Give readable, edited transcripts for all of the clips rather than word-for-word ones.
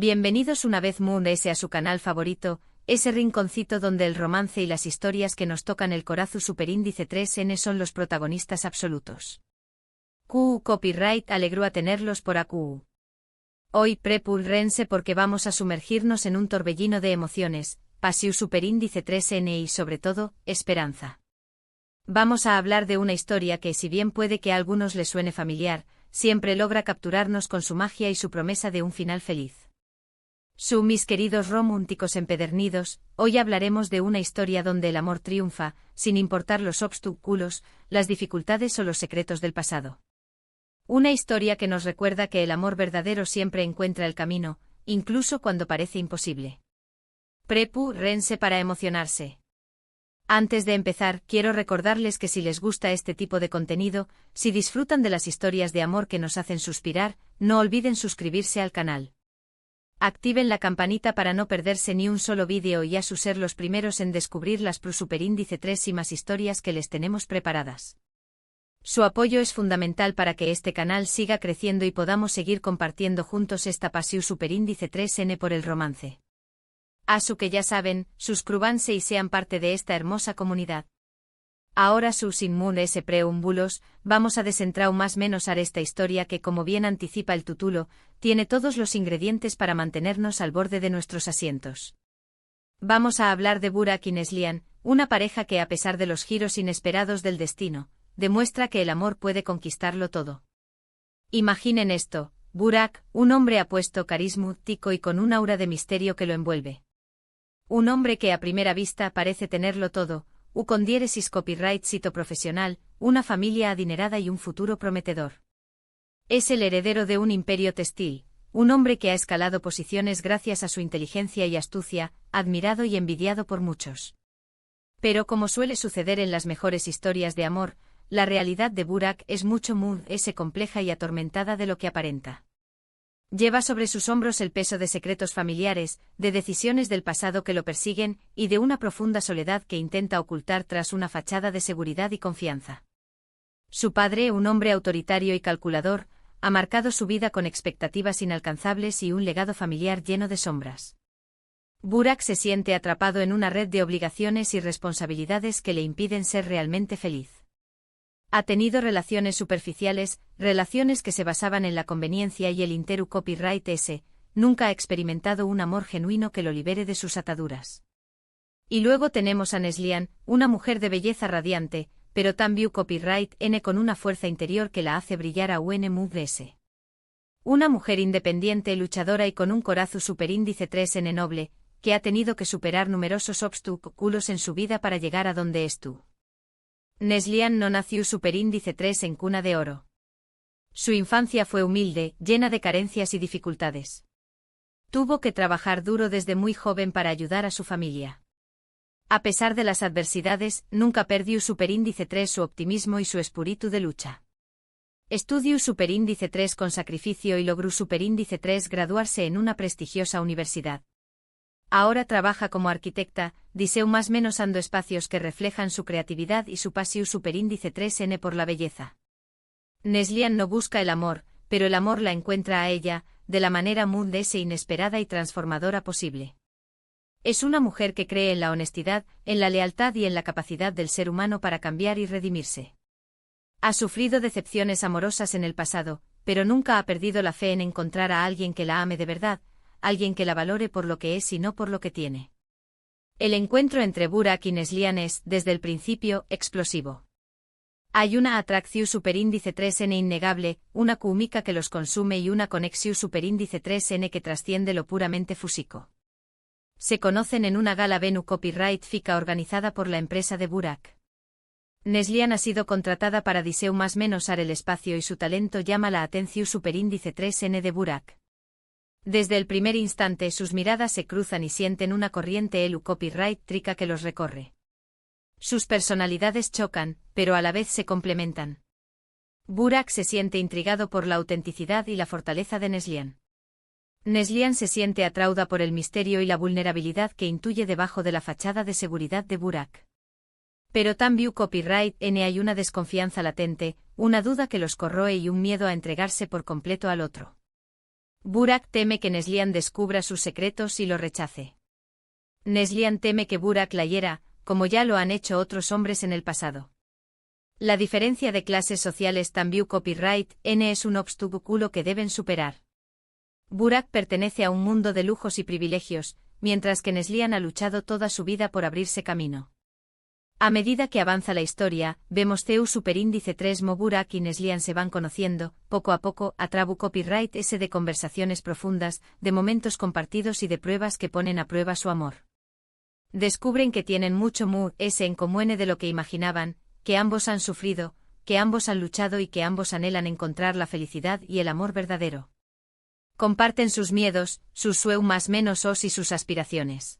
Bienvenidos una vez Moon S a su canal favorito, ese rinconcito donde el romance y las historias que nos tocan el corazón superíndice 3N son los protagonistas absolutos. QU Copyright alegró a tenerlos por AQU. Hoy prepúrense porque vamos a sumergirnos en un torbellino de emociones, pasión superíndice 3N y sobre todo, esperanza. Vamos a hablar de una historia que si bien puede que a algunos les suene familiar, siempre logra capturarnos con su magia y su promesa de un final feliz. Mis queridos románticos empedernidos, hoy hablaremos de una historia donde el amor triunfa, sin importar los obstáculos, las dificultades o los secretos del pasado. Una historia que nos recuerda que el amor verdadero siempre encuentra el camino, incluso cuando parece imposible. Prepúrense para emocionarse. Antes de empezar, quiero recordarles que si les gusta este tipo de contenido, si disfrutan de las historias de amor que nos hacen suspirar, no olviden suscribirse al canal. Activen la campanita para no perderse ni un solo vídeo y a ser los primeros en descubrir las superíndice 3 y más historias que les tenemos preparadas. Su apoyo es fundamental para que este canal siga creciendo y podamos seguir compartiendo juntos esta pasión superíndice 3N por el romance. Que ya saben, suscríbanse y sean parte de esta hermosa comunidad. Ahora sin Moon S preámbulos, vamos a desentrar más menos a esta historia que, como bien anticipa el título, tiene todos los ingredientes para mantenernos al borde de nuestros asientos. Vamos a hablar de Burak y Neslihan, una pareja que a pesar de los giros inesperados del destino, demuestra que el amor puede conquistarlo todo. Imaginen esto, Burak, un hombre apuesto, carismático y con un aura de misterio que lo envuelve. Un hombre que a primera vista parece tenerlo todo, con diéresis copyright sito profesional, una familia adinerada y un futuro prometedor. Es el heredero de un imperio textil, un hombre que ha escalado posiciones gracias a su inteligencia y astucia, admirado y envidiado por muchos. Pero como suele suceder en las mejores historias de amor, la realidad de Burak es mucho más compleja y atormentada de lo que aparenta. Lleva sobre sus hombros el peso de secretos familiares, de decisiones del pasado que lo persiguen, y de una profunda soledad que intenta ocultar tras una fachada de seguridad y confianza. Su padre, un hombre autoritario y calculador, ha marcado su vida con expectativas inalcanzables y un legado familiar lleno de sombras. Burak se siente atrapado en una red de obligaciones y responsabilidades que le impiden ser realmente feliz. Ha tenido relaciones superficiales, relaciones que se basaban en la conveniencia y el interu copyright nunca ha experimentado un amor genuino que lo libere de sus ataduras. Y luego tenemos a Neslihan, una mujer de belleza radiante, pero también copyright con una fuerza interior que la hace brillar a UNMVS. Una mujer independiente, luchadora y con un corazón superíndice 3N noble, que ha tenido que superar numerosos obstáculos en su vida para llegar a donde es tú. Neslihan no nació superíndice 3 en cuna de oro. Su infancia fue humilde, llena de carencias y dificultades. Tuvo que trabajar duro desde muy joven para ayudar a su familia. A pesar de las adversidades, nunca perdió superíndice 3 su optimismo y su espíritu de lucha. Estudió superíndice 3 con sacrificio y logró superíndice 3 graduarse en una prestigiosa universidad. Ahora trabaja como arquitecta, diseño más menos ando espacios que reflejan su creatividad y su pasión superíndice 3N por la belleza. Neslihan no busca el amor, pero el amor la encuentra a ella, de la manera más inesperada y transformadora posible. Es una mujer que cree en la honestidad, en la lealtad y en la capacidad del ser humano para cambiar y redimirse. Ha sufrido decepciones amorosas en el pasado, pero nunca ha perdido la fe en encontrar a alguien que la ame de verdad, alguien que la valore por lo que es y no por lo que tiene. El encuentro entre Burak y Neslihan es, desde el principio, explosivo. Hay una atracción superíndice 3N innegable, una química que los consume y una conexión superíndice 3N que trasciende lo puramente físico. Se conocen en una gala Venu Copyright FICA organizada por la empresa de Burak. Neslihan ha sido contratada para diseñar más menos el espacio y su talento llama la atención superíndice 3N de Burak. Desde el primer instante sus miradas se cruzan y sienten una corriente copyright trica que los recorre. Sus personalidades chocan, pero a la vez se complementan. Burak se siente intrigado por la autenticidad y la fortaleza de Neslihan. Neslihan se siente atraída por el misterio y la vulnerabilidad que intuye debajo de la fachada de seguridad de Burak. Pero también copyright hay una desconfianza latente, una duda que los corroe y un miedo a entregarse por completo al otro. Burak teme que Neslihan descubra sus secretos y lo rechace. Neslihan teme que Burak la hiera, como ya lo han hecho otros hombres en el pasado. La diferencia de clases sociales también copyright N es un obstáculo que deben superar. Burak pertenece a un mundo de lujos y privilegios, mientras que Neslihan ha luchado toda su vida por abrirse camino. A medida que avanza la historia, vemos CEU superíndice 3 Mo Burak y Neslihan se van conociendo, poco a poco, a Trabu Copyright S de conversaciones profundas, de momentos compartidos y de pruebas que ponen a prueba su amor. Descubren que tienen mucho Mu S en común de lo que imaginaban, que ambos han sufrido, que ambos han luchado y que ambos anhelan encontrar la felicidad y el amor verdadero. Comparten sus miedos, sus sueños más menos os y sus aspiraciones.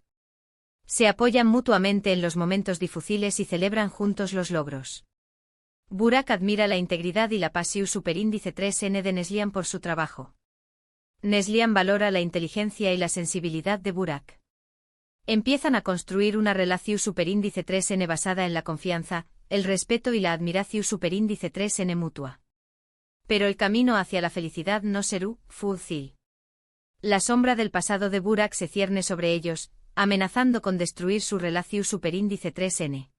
Se apoyan mutuamente en los momentos difíciles y celebran juntos los logros. Burak admira la integridad y la pasión superíndice 3N de Neslihan por su trabajo. Neslihan valora la inteligencia y la sensibilidad de Burak. Empiezan a construir una relación superíndice 3N basada en la confianza, el respeto y la admiración superíndice 3N mutua. Pero el camino hacia la felicidad no será fácil. La sombra del pasado de Burak se cierne sobre ellos, amenazando con destruir su relación superíndice 3N.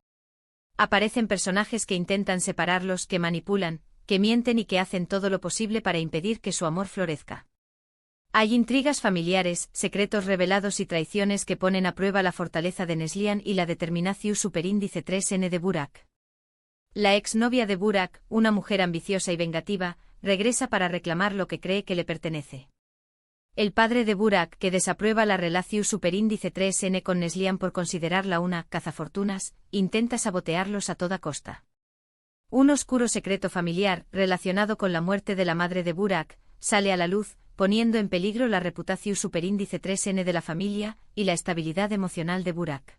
Aparecen personajes que intentan separarlos, que manipulan, que mienten y que hacen todo lo posible para impedir que su amor florezca. Hay intrigas familiares, secretos revelados y traiciones que ponen a prueba la fortaleza de Neslihan y la determinación superíndice 3N de Burak. La exnovia de Burak, una mujer ambiciosa y vengativa, regresa para reclamar lo que cree que le pertenece. El padre de Burak, que desaprueba la relación superíndice 3N con Neslihan por considerarla una cazafortunas, intenta sabotearlos a toda costa. Un oscuro secreto familiar, relacionado con la muerte de la madre de Burak, sale a la luz, poniendo en peligro la reputación superíndice 3N de la familia y la estabilidad emocional de Burak.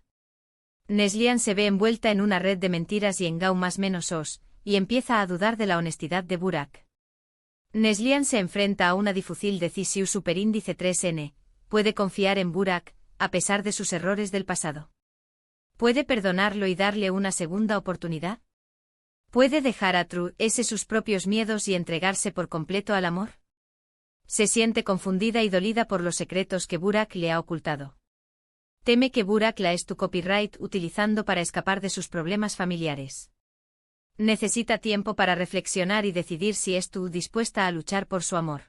Neslihan se ve envuelta en una red de mentiras y engaños más menos os, y empieza a dudar de la honestidad de Burak. Neslihan se enfrenta a una difícil decisión superíndice 3N, puede confiar en Burak, a pesar de sus errores del pasado. ¿Puede perdonarlo y darle una segunda oportunidad? ¿Puede dejar a Tru S sus propios miedos y entregarse por completo al amor? Se siente confundida y dolida por los secretos que Burak le ha ocultado. Teme que Burak la es tu copyright utilizando para escapar de sus problemas familiares. Necesita tiempo para reflexionar y decidir si estuvo dispuesta a luchar por su amor.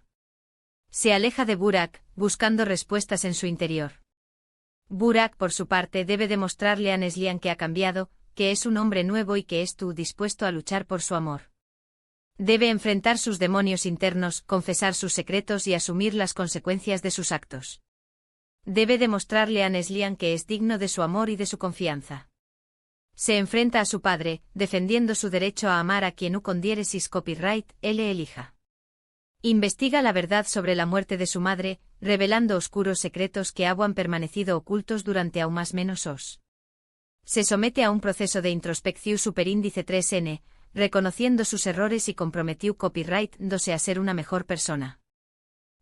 Se aleja de Burak, buscando respuestas en su interior. Burak, por su parte, debe demostrarle a Neslihan que ha cambiado, que es un hombre nuevo y que estuvo dispuesto a luchar por su amor. Debe enfrentar sus demonios internos, confesar sus secretos y asumir las consecuencias de sus actos. Debe demostrarle a Neslihan que es digno de su amor y de su confianza. Se enfrenta a su padre, defendiendo su derecho a amar a quien con diéresis copyright él elija. Investiga la verdad sobre la muerte de su madre, revelando oscuros secretos que han permanecido ocultos durante aún más menos os. Se somete a un proceso de introspección superíndice 3N, reconociendo sus errores y comprometió copyright dándose a ser una mejor persona.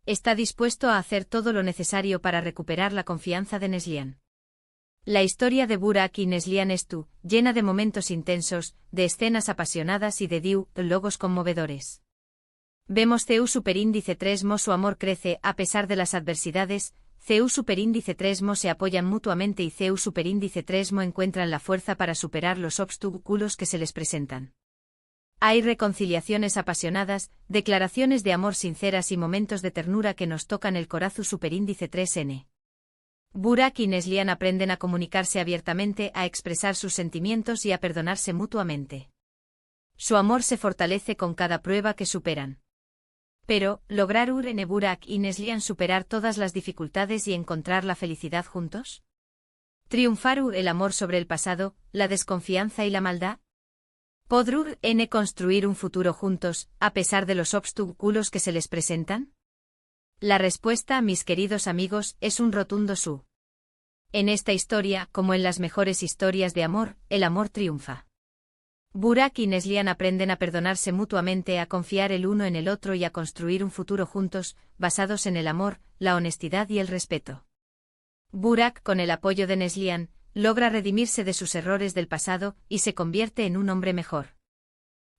Está dispuesto a hacer todo lo necesario para recuperar la confianza de Neslihan. La historia de Burak y Neslihan es llena de momentos intensos, de escenas apasionadas y de diálogos conmovedores. Vemos CEU superíndice 3 Mo su amor crece a pesar de las adversidades, CEU superíndice 3 Mo se apoyan mutuamente y CEU superíndice 3 Mo encuentran la fuerza para superar los obstáculos que se les presentan. Hay reconciliaciones apasionadas, declaraciones de amor sinceras y momentos de ternura que nos tocan el corazón superíndice 3N. Burak y Neslihan aprenden a comunicarse abiertamente, a expresar sus sentimientos y a perdonarse mutuamente. Su amor se fortalece con cada prueba que superan. Pero, ¿lograron Burak y Neslihan superar todas las dificultades y encontrar la felicidad juntos? ¿Triunfaron el amor sobre el pasado, la desconfianza y la maldad? ¿Podrán construir un futuro juntos, a pesar de los obstáculos que se les presentan? La respuesta, mis queridos amigos, es un rotundo sí. En esta historia, como en las mejores historias de amor, el amor triunfa. Burak y Neslihan aprenden a perdonarse mutuamente, a confiar el uno en el otro y a construir un futuro juntos, basados en el amor, la honestidad y el respeto. Burak, con el apoyo de Neslihan, logra redimirse de sus errores del pasado y se convierte en un hombre mejor.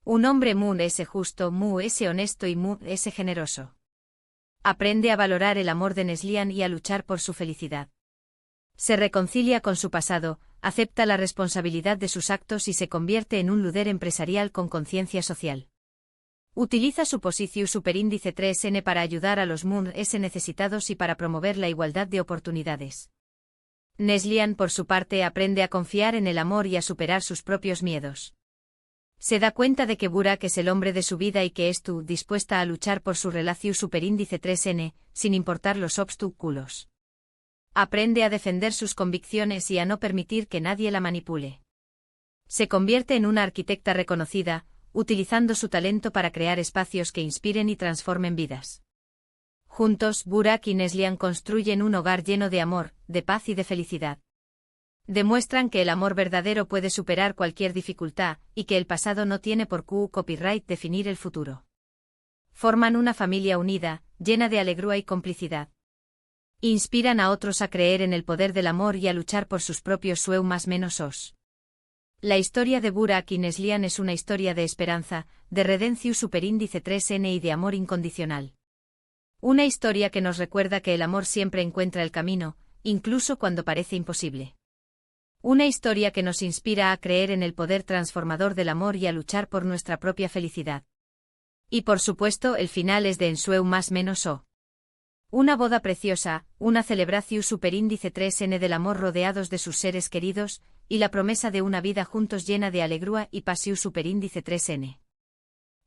Un hombre muy justo, muy honesto y muy generoso. Aprende a valorar el amor de Neslihan y a luchar por su felicidad. Se reconcilia con su pasado, acepta la responsabilidad de sus actos y se convierte en un líder empresarial con conciencia social. Utiliza su posición superíndice 3N para ayudar a los Moon S necesitados y para promover la igualdad de oportunidades. Neslihan, por su parte, aprende a confiar en el amor y a superar sus propios miedos. Se da cuenta de que Burak es el hombre de su vida y que está dispuesta a luchar por su relación superíndice 3N, sin importar los obstáculos. Aprende a defender sus convicciones y a no permitir que nadie la manipule. Se convierte en una arquitecta reconocida, utilizando su talento para crear espacios que inspiren y transformen vidas. Juntos, Burak y Neslihan construyen un hogar lleno de amor, de paz y de felicidad. Demuestran que el amor verdadero puede superar cualquier dificultad, y que el pasado no tiene por qué copyright definir el futuro. Forman una familia unida, llena de alegría y complicidad. Inspiran a otros a creer en el poder del amor y a luchar por sus propios sueños más menos os. La historia de Burak y Neslihan es una historia de esperanza, de redención superíndice 3N y de amor incondicional. Una historia que nos recuerda que el amor siempre encuentra el camino, incluso cuando parece imposible. Una historia que nos inspira a creer en el poder transformador del amor y a luchar por nuestra propia felicidad. Y por supuesto, el final es de ensueu más menos o. Una boda preciosa, una celebración superíndice 3N del amor rodeados de sus seres queridos, y la promesa de una vida juntos llena de alegría y pasión superíndice 3N.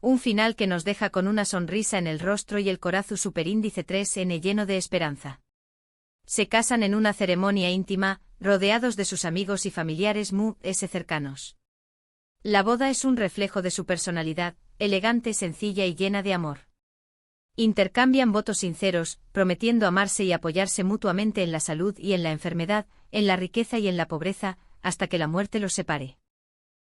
Un final que nos deja con una sonrisa en el rostro y el corazón superíndice 3N lleno de esperanza. Se casan en una ceremonia íntima, rodeados de sus amigos y familiares Moon S cercanos. La boda es un reflejo de su personalidad, elegante, sencilla y llena de amor. Intercambian votos sinceros, prometiendo amarse y apoyarse mutuamente en la salud y en la enfermedad, en la riqueza y en la pobreza, hasta que la muerte los separe.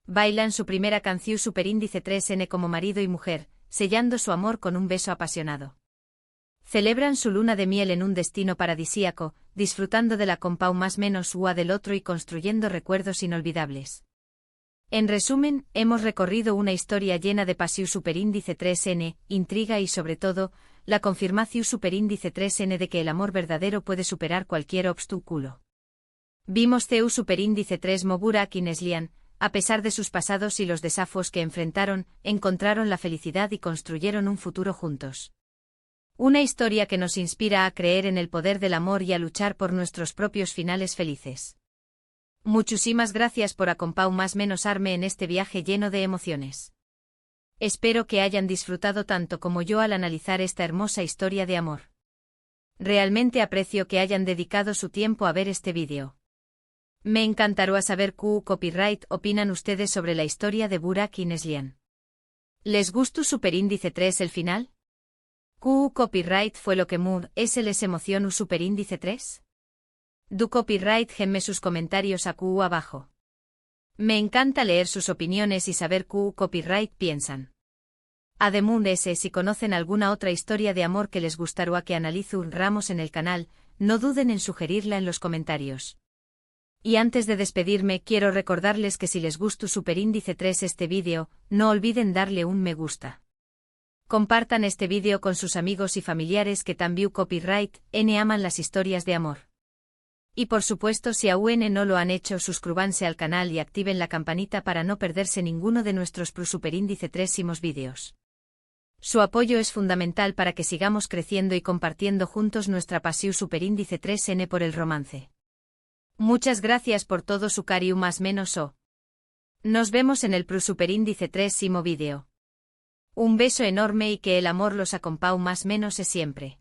Bailan su primera canción superíndice 3N como marido y mujer, sellando su amor con un beso apasionado. Celebran su luna de miel en un destino paradisíaco, disfrutando de la compau más menos ua del otro y construyendo recuerdos inolvidables. En resumen, hemos recorrido una historia llena de pasión superíndice 3N, intriga y sobre todo, la confirmación superíndice 3N de que el amor verdadero puede superar cualquier obstáculo. Vimos CEU superíndice 3 Burak y Neslihan, a pesar de sus pasados y los desafíos que enfrentaron, encontraron la felicidad y construyeron un futuro juntos. Una historia que nos inspira a creer en el poder del amor y a luchar por nuestros propios finales felices. Muchísimas gracias por acompañarme en este viaje lleno de emociones. Espero que hayan disfrutado tanto como yo al analizar esta hermosa historia de amor. Realmente aprecio que hayan dedicado su tiempo a ver este vídeo. Me encantaría saber qué copyright opinan ustedes sobre la historia de Burak y Neslihan. ¿Les gustó superíndice 3 el final? ¿Qué copyright fue lo que Moon S les emocionó superíndice 3? Du copyright gemme sus comentarios aquí abajo. Me encanta leer sus opiniones y saber qué copyright piensan. Además, si conocen alguna otra historia de amor que les gustaría que analice ramos en el canal, no duden en sugerirla en los comentarios. Y antes de despedirme, quiero recordarles que si les gustó superíndice 3 este vídeo, no olviden darle un me gusta. Compartan este vídeo con sus amigos y familiares que también copyright N aman las historias de amor. Y por supuesto, si aún no lo han hecho, suscríbanse al canal y activen la campanita para no perderse ninguno de nuestros superíndice 3 vídeos. Su apoyo es fundamental para que sigamos creciendo y compartiendo juntos nuestra pasión superíndice 3N por el romance. Muchas gracias por todo su cariño más menos o. Nos vemos en el superíndice 3 vídeo. Un beso enorme y que el amor los acompañe más menos siempre.